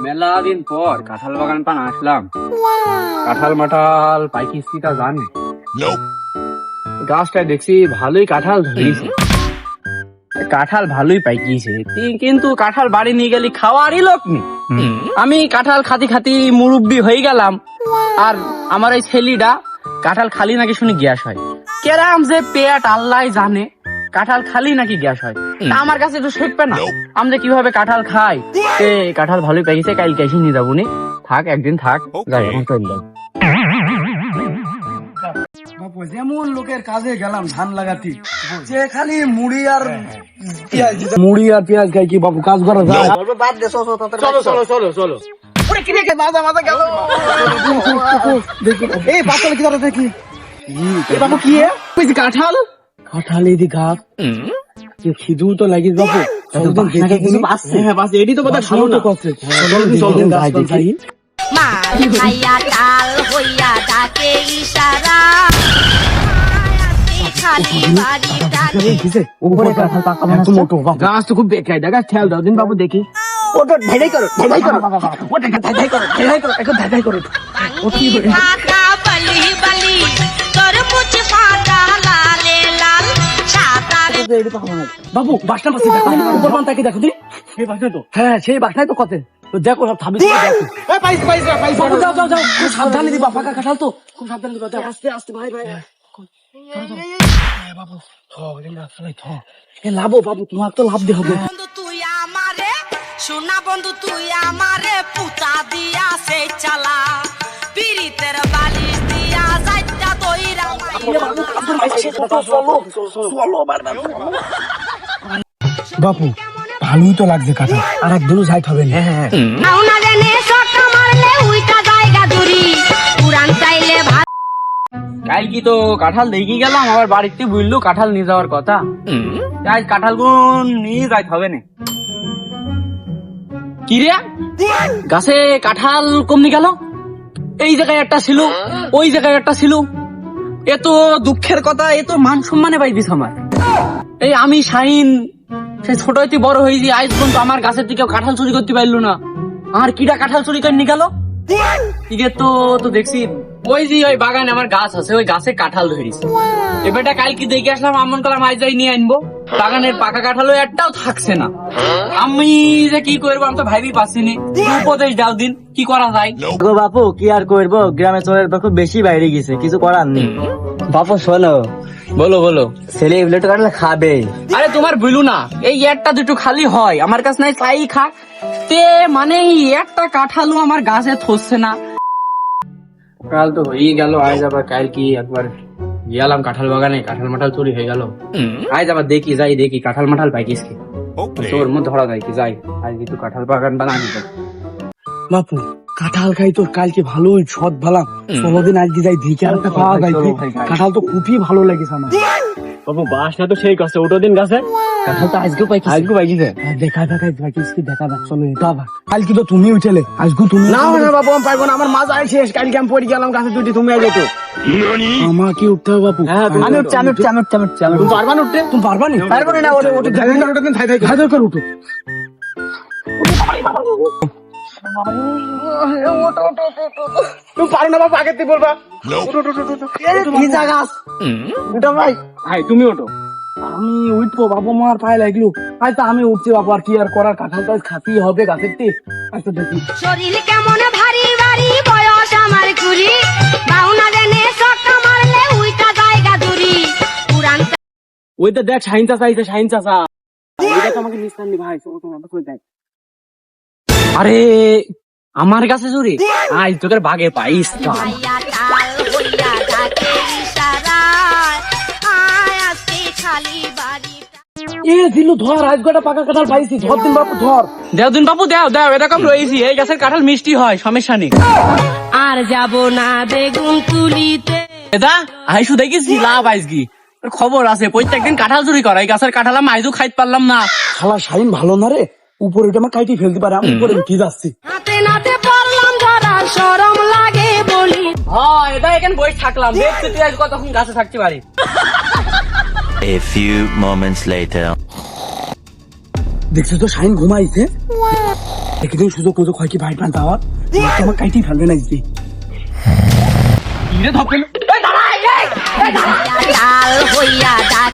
মেলা দিন পর কাঁঠাল বাগান পান আসলাম। কাঁঠাল মাঠাল পাইকিস তা জানি গাছটা দেখছি ভালোই কাঁঠাল ধরেছে, কাঁঠাল ভালোই পাইকিছে, কিন্তু কাঁঠাল বাড়ি নিয়ে গেলি খাওয়ারই লোক নেই। আমি কাঁঠাল খাতি খাতি মুরব্বি হয়ে গেলাম, আর আমার এই ছেলেটা কাঁঠাল খালি নাকি শুনি গ্যাস হয়। কেরাম যে পেট আল্লাহ জানে, কাঁঠাল খালি নাকি গ্যাস হয়। তা আমার কাছে একটু শেখবে না আমরা কিভাবে কাঁঠাল খাই। কাঁঠাল ভালোই পাইছে, কাল কেসে নিয়ে যাবো নি, থাক একদিন থাক, যাই এখন চল যাই। যেমন লোকের কাজে গেলাম ধান লাগাতে, যে খালি মুড়ি আর পেঁয়াজ খাই, কি বাবু কাজ করা যায়? চলো চলো চলো চলো এই বাচ্চা কি দেখি বাবু কি কাঁঠাল কাঁঠাল এই দিঘা খিদু তো লাগিস বাবু, এটি তো কথা শুনো না করছে মাল খাইয়া ডাল হইয়া ডাকে ইশারা, খালি বাড়ি ডাকে। উপরে কাঁঠাল পাকা মোটো গাছ তো খুব বেকাই, দেখা খেয়াল দাও দিন বাবু দেখি। ওটা ঢেড়াই করো ওটা ঢেড়াই করো এখন ঢেড়াই করো। ফাটা বলি বলি তরমুজ ফাটা লালে লাল সাদা। বাবু বাসটা পাচ্ছি উপর মান তাকে দেখো তুই, সেই বাসটাই তো, হ্যাঁ সেই বাসটাই তো কত তো দেখো সব থামি দেখো। যাও যাও যাও, খুব সাবধানে দিবা, পাকা কাঁঠাল তো খুব সাবধানে দিবা, আস্তে আস্তে ভাই ভাই বাবু লাভ বাবু, তোমার তো লাভ দিয়ে হবে। বন্ধু তুই আমারে সোনা, বন্ধু তুই আমারে পুতা দিয়া সে চালা, পিরিতের বালিশ দিয়া যাইতা দইরা বাপু ভালোই তো লাগছে কাঁঠাল, আর একদিনও যাইতে হবে না। আউনা দেনে সকা মারলে উইটা জায়গা দূরি পুরান চাইলে ভাত। কাল কি তো কাঁঠাল দেখি গেলাম, আবার বাড়িতে বুঝলো কাঁঠাল নিয়ে যাওয়ার কথা, আজ কাঁঠাল গুন নিয়ে যাইতে হবে না। কি রে গাছে কাঁঠাল কমনি গেল? এই জায়গায় একটা ছিল, ওই জায়গায় একটা ছিল, এ তো দুঃখের কথা, এ তো মান সম্মানে পাইবিস আমার। এই আমি শাহিন সে ছোট হইতে বড় হয়েছি, আজ পর্যন্ত আমার গাছের দিকে কাঁঠাল চুরি করতে পারলো না। আর কিটা কাঁঠাল চুরি করে নিয়ে গেল? তো দেখছি ওই যে ওই বাগানে আমার গাছ আছে, ওই গাছে কাঁঠাল ধরেছে। এবারটা কালকে দেখে আসলাম, আমন করলাম আজ যাই নিয়ে আনবো। বাগানের পাকা কাঁঠালও একটাও থাকছে না। আমি যে কি করবো আমি তো ভাবি পাচ্ছিনি, উপদেশ দাও দিন কি করা যায়। বাপু কি আর করবো, গ্রামে চোরের খুব বেশি বাইরে গেছে, কিছু করার নেই। বাপু শোনো, বলো বলো। ছেলে এগুলো কাটলে খাবে। আরে তোমার বলু না, এই একটা দুটো খালি হয়, আমার কাছে নাই তাই খাক। মানে একটা কাঁঠালও আমার গাছে থসছে না। কাল তো হয়েই গেল, আজ আবার কাল কি একবার গেলাম কাঁঠাল বাগানে, কাঁঠাল মাঠাল চুরি হয়ে গেল। আজ আবার দেখি যাই, দেখি কাঁঠাল মাঠাল পাইকিস কি, তোর মধ্যে ধরা যায় কি, যাই আজ কিন্তু কাঁঠাল বাগান বানানি। বাপু কাঁঠাল খাই তোর কালকে ভালোই সৎ ভালাম, 16 দিন আজকে যাই দেখে আর পাওয়া যায়। কাঁঠাল তো খুবই ভালো লাগেছে আমার। বাপু বাসটা তো সেই গাছে, ওটো দিন গাছে কাঁঠাল তো আজকেও পাইছি, আজকে পাইছে। দেখা পাইছিস কি, দেখা যাক চলো এটা আবার। কালকে তো তুমি উঠেলে, আজকে তুমি না না বাবু আমি পাইবো না, আমার মাছ আই শেষ, কালকে আমি পড়ে গেলাম গাছে দুটি, তুমি আই যেত। আমাকে উঠতে হবে বাপু। আমি উঠছি আমি উঠছি আমি উঠছি আমি উঠছি। তুমি পারবা না উঠতে? তুমি পারবা না? পারবো না, ওটা ওটা ধাই করে উঠো। তুমি পারো না বাবু, আগের থেকে বলবা। ভিজা গাছ ওটা ভাই, ভাই তুমি ওঠো। আমি উঠবো বাবু, মার পায়ে লাগলো। আচ্ছা আমি উঠছি বাবু, আর কি আর করার, কাঁঠাল তো খাতেই হবে গাছের তে। আচ্ছা দেখি শরীর কেমন ভারী ভারী, বয়স আমার কুড়ি, বাউনা দেনে সকা মারলে উইটা জায়গা দূরি পুরান। ওইটা দেখ শাহিন চাচা আইছে, শাহিন চাচা ওইটা তো আমাকে নিস্তার নি ভাই, দেখ। আরে আমার কাছে চুরি, আজ তোকে বাগে পাইস। খাইয়া ডাল হইয়া ডাকে ইশারা, আয় আজকে খালি বাড়ি। এ দিল ধর, আজ কটা পাকা কাঁঠাল পাইছি, ধর দিন বাবু ধর। দেও দিন বাবু দেও দেও, এরকম রয়েছি, এই গাছের কাঁঠাল মিষ্টি হয়, সমস্যা নেই। আর যাব না বেগুন তুলিতে। দাদা আইসু দেখেছি লাভ আইস কি খবর আছে, প্রত্যেকদিন কাঁঠাল চুরি করা, এই গাছের কাঁঠাল আমি আইজও খাইতে পারলাম না। শালা শাহিন ভালো না রে, উপরে ওটা আমার কাইটি ফেলতে পারে, আমি উপরে উঠে যাচ্ছি। হাতে নাতে পারলাম ধরা, শরম লাগে বলি। হ্যাঁ এটা এখানে বই থাকলাম, দেখছি তুই আজ কতক্ষণ গাছে থাকতে পারি। A few moments later. দেখছিস তো শাহিন ঘুমাইছে। একদিন সুযোগ টুযোগ হয় কি ভাই পান যাওয়ার তোমার কাইটি ফেলবে না দিদি ইরে ধপেন লাল হইয়া